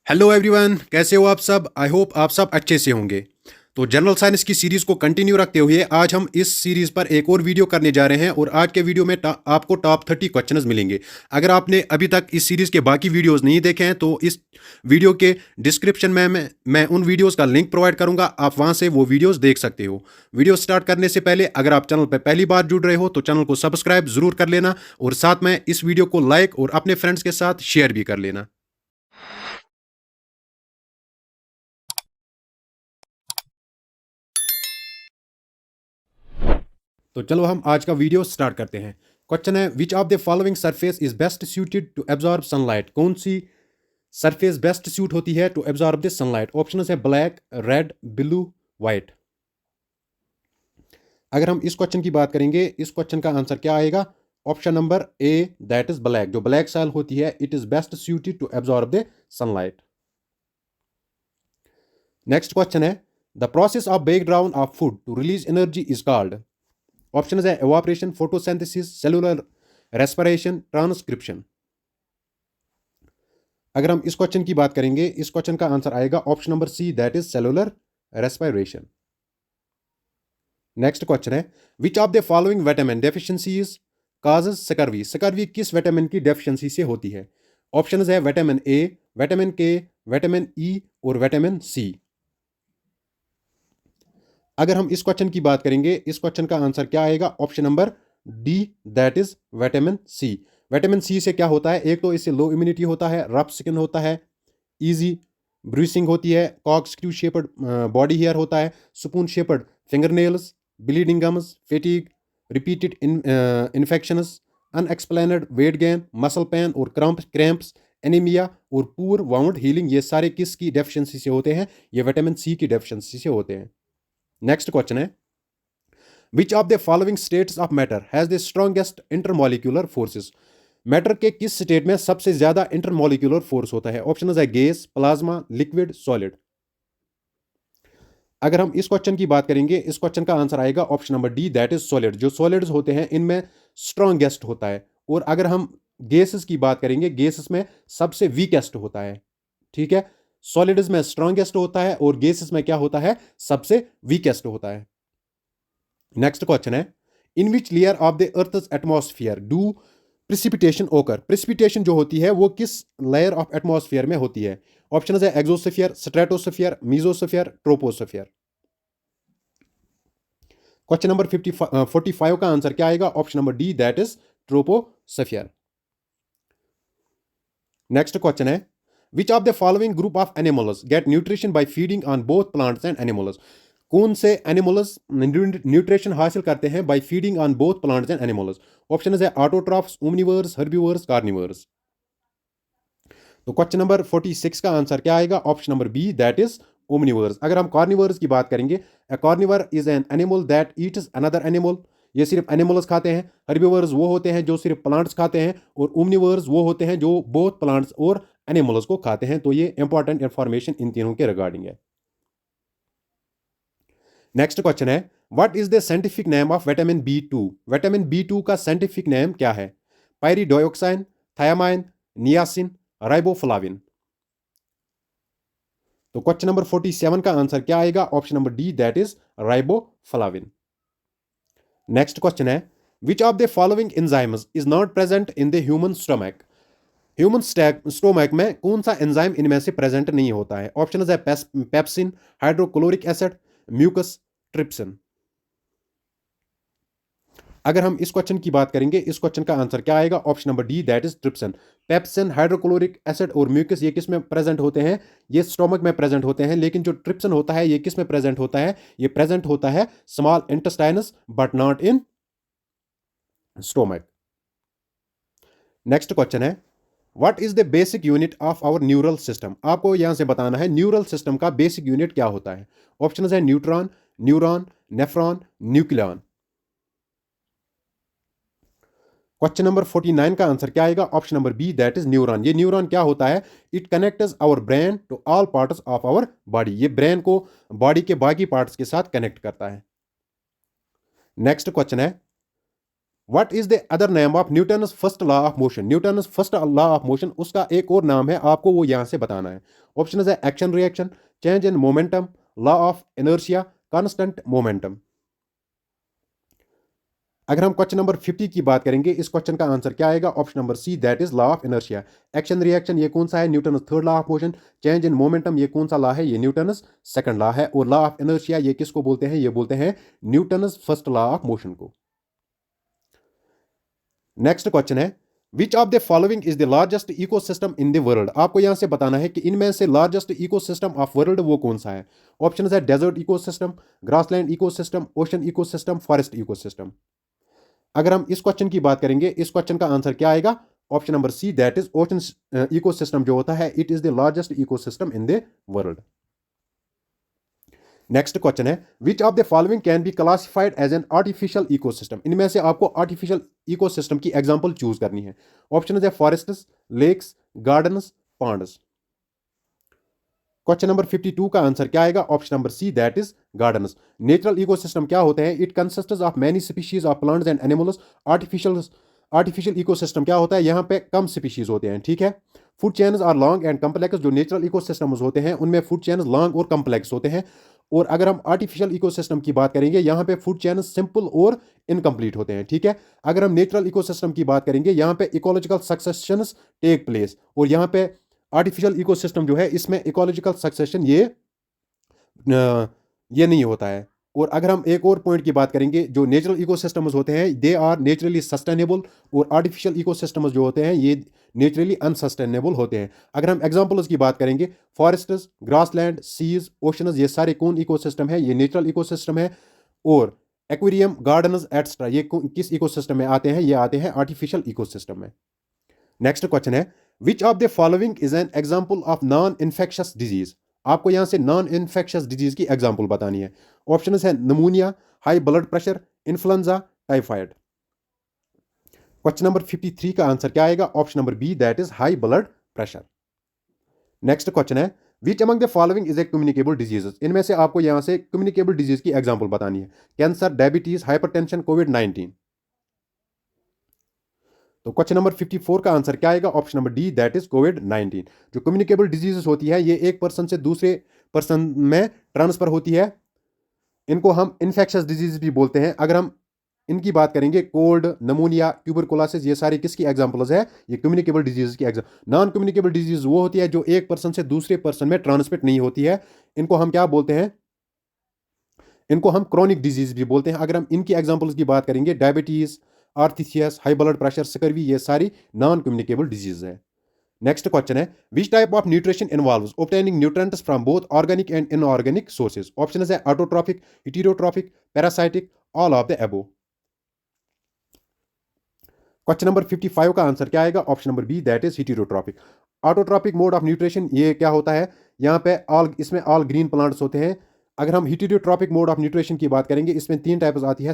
Hello everyone, कैसे हो आप सब। आई होप आप सब अच्छे से होंगे। तो जनरल साइंस की सीरीज को कंटिन्यू रखते हुए आज हम इस सीरीज पर एक और वीडियो करने जा रहे हैं और आज के वीडियो में आपको टॉप 30 क्वेश्चंस मिलेंगे। अगर आपने अभी तक इस सीरीज के बाकी वीडियोस नहीं देखे हैं तो इस वीडियो के डिस्क्रिप्शन में मैं उन वीडियोस का लिंक प्रोवाइड करूंगा, आप वहां से वो वीडियोस देख सकते हो। वीडियो स्टार्ट करने से पहले अगर आप चैनल पर पहली बार जुड़ रहे हो तो चैनल को सब्सक्राइब जरूर कर लेना और साथ में इस वीडियो को लाइक और अपने फ्रेंड्स के साथ शेयर भी कर लेना। तो चलो हम आज का वीडियो स्टार्ट करते हैं। क्वेश्चन है, which of the following surface is best suited to absorb sunlight. कौन सी सरफेस बेस्ट सूट होती है to absorb the sunlight. Option है ब्लैक, रेड, ब्लू, वाइट। अगर हम इस क्वेश्चन की बात करेंगे, इस क्वेश्चन का आंसर क्या आएगा। Option number A, that is black. जो ब्लैक सॉइल होती है, it is best suited to absorb the sunlight. Next question है, the process of break down of food to release energy is called. Option है evaporation, photosynthesis, cellular respiration, transcription. अगर हम इस question की बात करेंगे, इस क्वेश्चन का आंसर आएगा option number C, that is cellular respiration. Next question है, which of the following vitamin deficiencies causes scurvy. Scurvy किस विटामिन की डेफिशिएंसी से होती है। ऑप्शन है vitamin A, vitamin K, vitamin E और विटामिन सी। अगर हम इस क्वेश्चन की बात करेंगे, इस क्वेश्चन का आंसर क्या आएगा। Option number D, that is vitamin C. Vitamin C से क्या होता है, एक तो इससे लो इम्यूनिटी होता है, रफ स्किन होता है, इजी ब्रूसिंग होती है, corkscrew shaped body hair होता है, spoon shaped fingernails, bleeding gums, fatigue, repeated infections, unexplained weight gain, muscle pain और क्रैम्प्स, एनीमिया और पुअर वाउंड हीलिंग। ये सारे किसकी डेफिशिएंसी से होते हैं, ये विटामिन सी की डेफिशिएंसी से होते हैं। नेक्स्ट क्वेश्चन है, which of the following states of matter has the strongest intermolecular forces. Matter के किस स्टेट में सबसे ज्यादा इंटरमोलिकुलर फोर्स होता है। ऑप्शन है गैस, प्लाज्मा, लिक्विड, सॉलिड। अगर हम इस क्वेश्चन की बात करेंगे, इस क्वेश्चन का आंसर आएगा option number D, that is solid. जो सॉलिड्स होते हैं इनमें स्ट्रॉन्गेस्ट होता है। और अगर हम गैसेस की बात करेंगे, गैसेस में सबसे वीकेस्ट होता है। ठीक है, सॉलिड्स में स्ट्रॉन्गेस्ट होता है और गैसेस में क्या होता है, सबसे वीकेस्ट होता है। नेक्स्ट क्वेश्चन है, in which layer of the earth atmosphere do precipitation occur. Precipitation जो होती है वो किस लेयर ऑफ एटमॉस्फेयर में होती है। ऑप्शन है exosphere, stratosphere, mesosphere, troposphere. Question number 45 का आंसर क्या आएगा। Option number D, that is troposphere. Next question है, which of the following group of animals get nutrition by feeding on both plants and animals. कौन से animals nutrition हासिल करते हैं by feeding on both plants and animals. Option है autotrophs, omnivores, herbivores, carnivores. तो question number 46 का answer क्या आएगा। Option number B, that is omnivores. अगर हम कार्निवर्स की बात करेंगे, a carnivore is an animal that eats another animal. ये सिर्फ एनिमल्स खाते हैं। हर्बिवर्स वो होते हैं जो सिर्फ प्लांट्स खाते हैं और ओमनिवर्स वो होते हैं जो बोथ प्लांट्स और एनिमल्स को खाते हैं। तो ये इंपॉर्टेंट इंफॉर्मेशन इन तीनों के रिगार्डिंग है। नेक्स्ट क्वेश्चन है, what is the scientific name of vitamin B 2। Vitamin B 2 का साइंटिफिक नेम क्या है। Pyridoxine, thiamine, niacin, riboflavin. तो क्वेश्चन नंबर 47 का आंसर क्या आएगा। Option number D, that is riboflavin. Next question है, which of the following enzymes is not present in the human stomach. Human stomach में कौन सा एंजाइम इनमें से प्रेजेंट नहीं होता है। ऑप्शन है pepsin, hydrochloric acid, mucus, trypsin. अगर हम इस क्वेश्चन की बात करेंगे, इस क्वेश्चन का आंसर क्या आएगा। Option number D, that is trypsin. Pepsin, hydrochloric acid और म्यूकस ये किस में प्रेजेंट होते हैं, ये स्टोमक में प्रेजेंट होते हैं। लेकिन जो ट्रिप्सिन होता है ये किस में प्रेजेंट होता है, ये प्रेजेंट होता है small intestines but not in stomach. Next question है, what is the basic unit of our neural system. आपको यहां से बताना है न्यूरल सिस्टम का बेसिक यूनिट क्या होता है। ऑप्शन है neutron, neuron, nephron, nucleon. Question number 49 का आंसर क्या आएगा। Option number B, that is neuron. ये न्यूरॉन क्या होता है, it connects our brain to all parts of our body. ये ब्रेन को बॉडी के बाकी पार्ट्स के साथ कनेक्ट करता है। नेक्स्ट क्वेश्चन है, what is the other name of Newton's first law of motion? Newton's first law of motion, उसका एक और नाम है, आपको वो यहां से बताना है। ऑप्शन है action reaction, change in momentum, law of inertia, constant momentum. अगर हम क्वेश्चन नंबर 50 की बात करेंगे, इस क्वेश्चन का आंसर क्या आएगा? Option number C, that is law of inertia. Action reaction ये कौन सा है? Newton third law of motion. Change in momentum ये कौन सा लॉ है? ये न्यूटन सेकंड लॉ है। और लॉ ऑफ इनर्शिया ये किसको बोलते हैं? ये बोलते हैं Newton first law of motion को। नेक्स्ट क्वेश्चन है, which of the following is the largest ecosystem in the world? आपको यहां से बताना है कि इनमें से लार्जेस्ट इकोसिस्टम ऑफ वर्ल्ड वो कौन सा है। ऑप्शन है desert ecosystem, grassland ecosystem, ocean ecosystem, forest ecosystem. अगर हम इस क्वेश्चन की बात करेंगे, इस क्वेश्चन का आंसर क्या आएगा? Option number C, that is ocean ecosystem जो होता है, it is the largest ecosystem in the world. Next question है, which of the following can be classified as an artificial ecosystem? इनमें से आपको आर्टिफिशियल इकोसिस्टम की एग्जांपल चूज करनी है। ऑप्शन है forests, lakes, gardens, ponds. Question number 52 का answer क्या आएगा? Option number C, that is gardens. Natural ecosystem क्या होते हैं? It consists of many species of plants and animals. Artificial artificial ecosystem क्या होता है? यहाँ पे कम स्पीशीज होते हैं, ठीक है। Food chains are long and complex. जो नेचुरल इकोसिस्टम्स होते हैं उनमें फूड चेन्स लॉन्ग और कम्प्लेक्स होते हैं। और अगर हम आर्टिफिशियल इकोसिस्टम की बात करेंगे, यहाँ पे फूड चेन्स सिंपल और इनकम्प्लीट होते हैं, ठीक है। अगर हम नेचुरल इकोसिस्टम की बात करेंगे, यहाँ पे इकोलॉजिकल सक्सेशंस टेक प्लेस। और यहाँ पे आर्टिफिशियल इकोसिस्टम जो है, इसमें इकोलॉजिकल सक्सेशन ये नहीं होता है। और अगर हम एक और पॉइंट की बात करेंगे, जो नेचुरल इकोसिस्टम्स होते हैं दे आर नेचुरली सस्टेनेबल, और आर्टिफिशियल इकोसिस्टम्स जो होते हैं ये नेचुरली अनसस्टेनेबल होते हैं। अगर हम एग्जांपल्स की बात करेंगे, फॉरेस्ट्स, ग्रासलैंड, सीज, ओशंस, ये सारे कौन इकोसिस्टम है? ये नेचुरल इकोसिस्टम है। और एक्वेरियम, गार्डन्स एटसेट्रा ये किस इकोसिस्टम में आते हैं? ये आते हैं आर्टिफिशियल इकोसिस्टम में। नेक्स्ट क्वेश्चन है, which of the following is an example of non infectious disease? आपको यहां से नॉन इन्फेक्शियस डिजीज की एग्जांपल बतानी है। ऑप्शन है pneumonia, high blood pressure, influenza, typhoid. Question number 53 का आंसर क्या आएगा? Option number B, that is high blood pressure. Next question है, which among the following is a communicable diseases? इनमें से आपको यहां से कम्युनिकेबल डिजीज की एग्जांपल बतानी है। कैंसर, डायबिटीज, हाइपरटेंशन, कोविड-19। तो क्वेश्चन नंबर 54 का आंसर क्या आएगा? Option number D, that is कोविड-19। जो कम्युनिकेबल डिजीजेस होती है, ये एक पर्सन से दूसरे पर्सन में ट्रांसफर होती है। इनको हम इन्फेक्शियस डिजीज भी बोलते हैं। अगर हम इनकी बात करेंगे, कोल्ड, नमूनिया, ट्यूबरकुलोसिस, ये सारी किसकी एग्जांपल्स है? ये कम्युनिकेबल डिजीज की एग्जांपल। नॉन कम्युनिकेबल डिजीज वो होती है जो एक पर्सन से दूसरे पर्सन में ट्रांसमिट नहीं होती है। इनको हम क्या बोलते हैं? इनको हम क्रोनिक डिजीज भी बोलते हैं। अगर हम इनकी एग्जांपल्स की बात करेंगे, diabetes, arthritis, high blood pressure, scurvy, ये सारी नॉन कम्युनिकेबल डिजीज है। नेक्स्ट क्वेश्चन है, which type of nutrition involves obtaining nutrients from both organic and inorganic sources? Option है autotrophic, heterotrophic, parasitic, all of the above. Question number 55 का answer क्या आएगा? Option number B, that is heterotrophic. Autotrophic mode of nutrition ये क्या होता है? यहाँ पे इसमें ऑल ग्रीन प्लांट्स होते हैं। अगर हम हेटेरोट्रॉफिक मोड ऑफ न्यूट्रिशन की बात करेंगे, इसमें तीन टाइप्स आती है,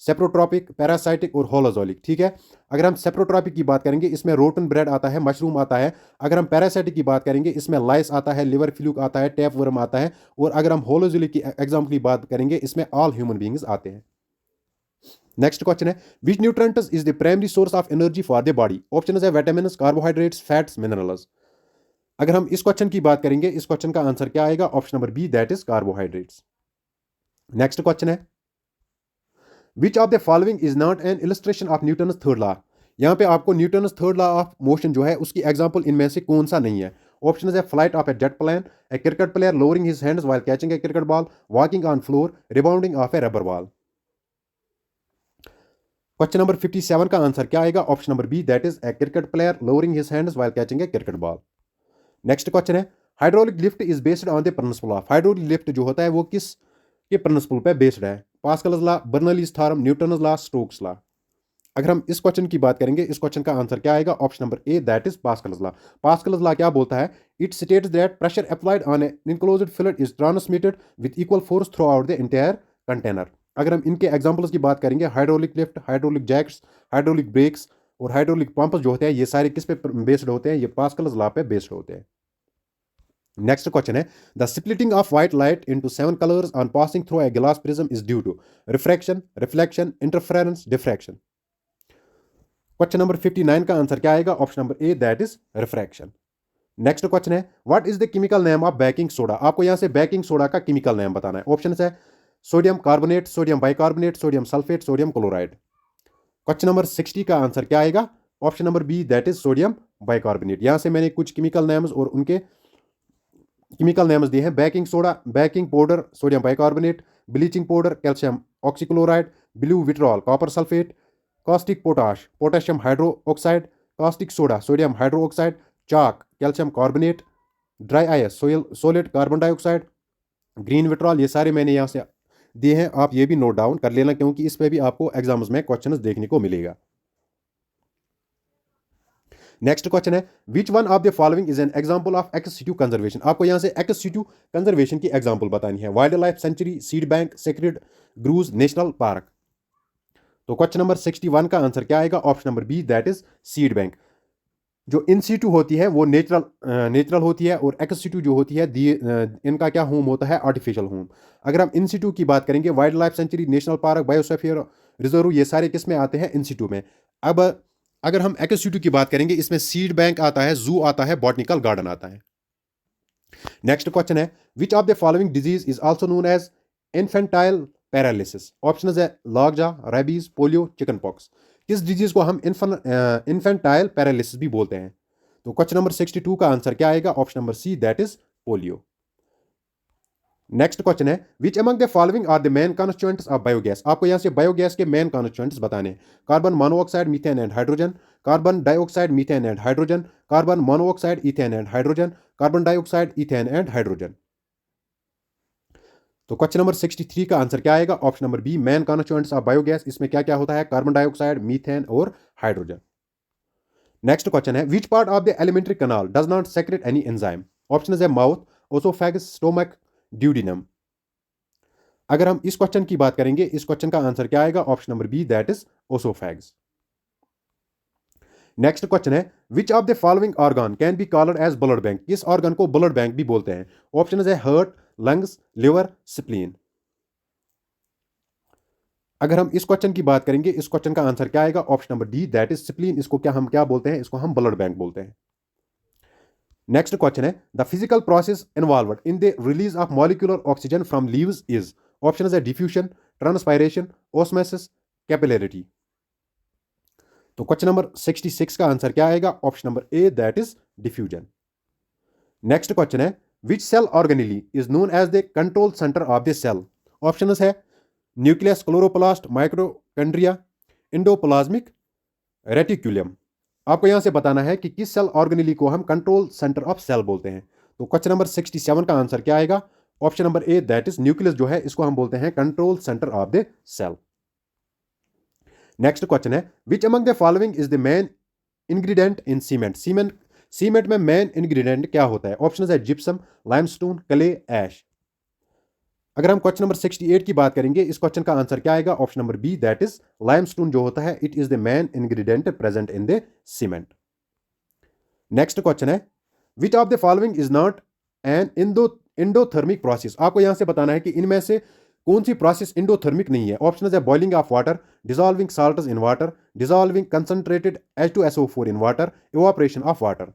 सेप्रोट्रॉपिक, पैरासाइटिक और होलोजोलिक, ठीक है। अगर हम सेप्रोट्रॉपिक की बात करेंगे, इसमें रोटन ब्रेड आता है, मशरूम आता है। अगर हम पैरासाइटिक की बात करेंगे, इसमें लाइस आता है, लिवर फ्लूक आता है, टैप वर्म आता है। और अगर हम होलोजोलिक की एग्जाम्पल की बात करेंगे, इसमें ऑल ह्यूमन बींग्स आते हैं। नेक्स्ट क्वेश्चन है, विच nutrients is the primary source of energy for the body? Option है विटामिन, कार्बोहाइड्रेट्स, फैट्स, मिनरल्स। अगर हम इस क्वेश्चन की बात करेंगे, इस क्वेश्चन का आंसर क्या आएगा? Option number B, that is carbohydrates. Next question है, which of the following is not an illustration of Newton's third law? यहाँ पे आपको Newton's third law of motion जो है उसकी एग्जांपल इनमें से कौन सा नहीं है? ऑप्शन है flight of a jet plane, a cricket player lowering his hands while catching a cricket ball, walking on floor, rebounding of a rubber ball. Question number 57 का आंसर क्या आएगा? Option number B, that is a cricket player lowering his hands while catching a cricket ball. Next question है, hydraulic lift is based on the principle of? Hydraulic lift जो होता है वो किस के प्रिंसिपल पे बेस्ड है? Pascal's law, Bernoulli's theorem, Newton's law, Stokes law. अगर हम इस क्वेश्चन की बात करेंगे, इस क्वेश्चन का आंसर क्या आएगा? Option number A, that is Pascal's law. Pascal's law क्या बोलता है? It states that pressure applied on a enclosed fluid is transmitted with equal force throughout the entire container. अगर हम इनके एग्जांपल्स की बात करेंगे, hydraulic lift, hydraulic jacks, hydraulic brakes और हाइड्रोलिक पंप्स जो होते हैं, ये सारे किस पे बेस्ड होते हैं? ये पास्कल्स लॉ पे बेस्ड होते हैं। नेक्स्ट क्वेश्चन है, the splitting of white light into 7 colours on passing through a glass prism is due to refraction, reflection, interference, diffraction. Question number 59 का आंसर क्या आएगा? Option number A, that is refraction. Next question है, what is the chemical name of baking soda? आपको यहां से baking soda का chemical name बताना है। ऑप्शन है sodium carbonate, sodium bicarbonate, sodium sulphate, sodium chloride. Question number 60 का answer क्या आएगा? Option number B, that is sodium bicarbonate. यहां से मैंने कुछ केमिकल नेम्स और उनके केमिकल नेम्स दिए हैं। Baking soda, baking powder, sodium bicarbonate, bleaching powder, calcium oxychloride, blue vitriol, copper sulphate, caustic potash, potassium hydroxide, caustic soda, sodium hydroxide, chalk, calcium carbonate, dry ice, solid carbon dioxide, green vitriol. ये सारे मैंने यहाँ से दिए हैं, आप ये भी नोट डाउन कर लेना क्योंकि इस पे भी आपको एग्जाम्स में क्वेश्चंस देखने को मिलेगा। नेक्स्ट क्वेश्चन है, which one of the following is an example of ex situ conservation? आपको यहां से एक्स सिटू कंजर्वेशन की एग्जांपल बतानी है। Wildlife sanctuary, seed bank, sacred groves, national park. तो क्वेश्चन नंबर 61 का आंसर क्या आएगा? Option number B, that is seed bank. जो इन सीटू होती है वो नेचुरल होती है, और एक्स सीटू जो होती है इनका क्या होम होता है? Artificial home. अगर हम इन सीटू की बात करेंगे, wild life sanctuary, national park, biosphere reserve, ये सारे किस में आते हैं? इन सीटू में। अब अगर हम एक्स सीटू की बात करेंगे, इसमें सीड बैंक आता है, जू आता है, बॉटनिकल गार्डन आता है। नेक्स्ट क्वेश्चन है, which of the following disease is also known as infantile paralysis? Option है lockjaw, rabies, polio, chickenpox. किस डिजीज को हम इन्फेंटाइल पैरालिसिस भी बोलते हैं? तो क्वेश्चन नंबर 62 का आंसर क्या आएगा? Option number C, that is polio. Next question है, which among the following are the main constituents of biogas? आपको यहां से बायोगैस के मेन कॉन्स्टिट्यूएंट्स बताने हैं। Carbon monoxide, methane and hydrogen, carbon dioxide, methane and hydrogen, carbon monoxide, ethane and hydrogen, carbon dioxide, ethane and hydrogen. तो question number 63 का answer क्या आएगा? Option number B, main constituents of biogas. इसमें क्या क्या होता है? कार्बन डाइऑक्साइड, मीथेन और हाइड्रोजन। नेक्स्ट क्वेश्चन है, which part of the alimentary canal does not secrete any enzyme? Option है माउथ, ओसोफेगस, स्टोमक, ड्यूडिनम। अगर हम इस क्वेश्चन की बात करेंगे, इस क्वेश्चन का आंसर क्या आएगा? Option number B, that is oesophagus. Next question है, which of the following organ can be called as blood bank? किस ऑर्गन को ब्लड बैंक भी बोलते हैं? ऑप्शन है हार्ट, लंग्स, लिवर, स्प्लीन। अगर हम इस क्वेश्चन की बात करेंगे, इस क्वेश्चन का आंसर क्या आएगा? Option number D, that is spleen. इसको क्या बोलते हैं? इसको हम ब्लड बैंक बोलते हैं। नेक्स्ट क्वेश्चन है, the physical process involved in the release of molecular oxygen from leaves is? Option है डिफ्यूजन, ट्रांसपायरेशन, ऑस्मोसिस, कैपिलरिटी। तो क्वेश्चन नंबर 66 का आंसर क्या आएगा? Option number A, that is diffusion. Next question है, which cell organelle is known as the control centre of the cell? Option है nucleus, chloroplast, mitochondria, endoplasmic reticulum. आपको यहां से बताना है कि किस सेल ऑर्गेनेली को हम कंट्रोल सेंटर ऑफ सेल बोलते हैं। तो क्वेश्चन नंबर 67 का आंसर क्या आएगा? Option number A, that is nucleus जो है इसको हम बोलते हैं control centre of the cell. Next question है, which among the following is the main ingredient in cement? Cement में मेन इंग्रेडिएंट क्या होता है? ऑप्शन है जिप्सम, लाइमस्टोन, क्ले, ऐश। अगर हम क्वेश्चन नंबर 68 की बात करेंगे, इस क्वेश्चन का आंसर क्या आएगा? Option number B, that is limestone जो होता है, it is the main ingredient present in the cement. Next question है, which of the following is not an endothermic process? आपको यहां से बताना है कि इनमें से कौन सी प्रोसेस इंडोथर्मिक नहीं है। ऑप्शन है boiling of water, dissolving salts in water, dissolving concentrated H2SO4 in water, evaporation of water.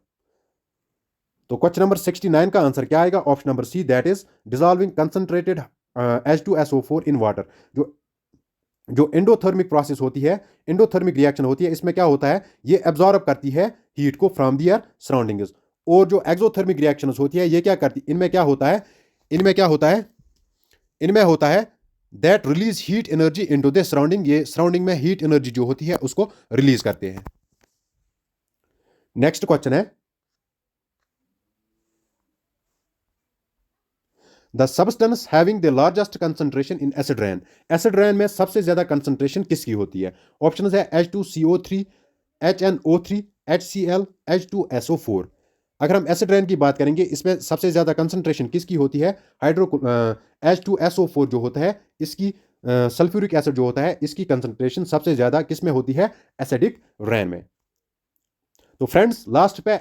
तो क्वेश्चन नंबर 69 का आंसर क्या आएगा? Option number C, that is dissolving concentrated H2SO4 in water. जो जो endothermic process होती है, endothermic reaction होती है, इसमें क्या होता है? ये एब्जॉर्ब करती है हीट को फ्रॉम दियर सराउंडिंग्स। और जो एक्सोथर्मिक रिएक्शंस होती है, ये क्या करती, इनमें क्या होता है? इनमें होता है that release heat energy into the surrounding. ये सराउंडिंग में हीट एनर्जी जो होती है उसको रिलीज करते हैं। नेक्स्ट क्वेश्चन है, the substance having the largest concentration in acid rain? Acid rain में सबसे ज्यादा कंसंट्रेशन किसकी होती है? ऑप्शन है H2CO3, HNO3, HCl, H2SO4। अगर हम एसिड रेन की बात करेंगे, इसमें सबसे ज्यादा कंसंट्रेशन किसकी होती है? H2SO4 जो होता है, इसकी सल्फ्यूरिक एसिड जो होता है, इसकी कंसंट्रेशन सबसे ज्यादा किस में होती है? एसिडिक रेन में। तो फ्रेंड्स, लास्ट पे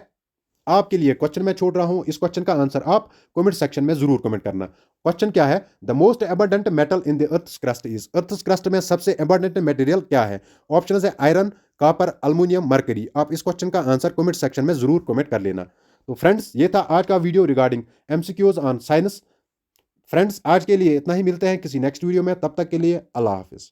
आपके लिए क्वेश्चन मैं छोड़ रहा हूं, इस क्वेश्चन का आंसर आप कमेंट सेक्शन में जरूर कमेंट करना। क्वेश्चन क्या है? The most abundant metal in the earth's crust is, earth's crust में सबसे एबंडेंट मटेरियल क्या है? ऑप्शन है आयरन, कॉपर, अल्मुनियम, मरकरी। आप इस क्वेश्चन का आंसर कमेंट सेक्शन में जरूर कमेंट कर लेना। तो फ्रेंड्स, ये था आज का video regarding MCQs on science. Friends, आज के लिए इतना ही, मिलते हैं किसी नेक्स्ट वीडियो में, तब तक के लिए अल्लाह हाफिज।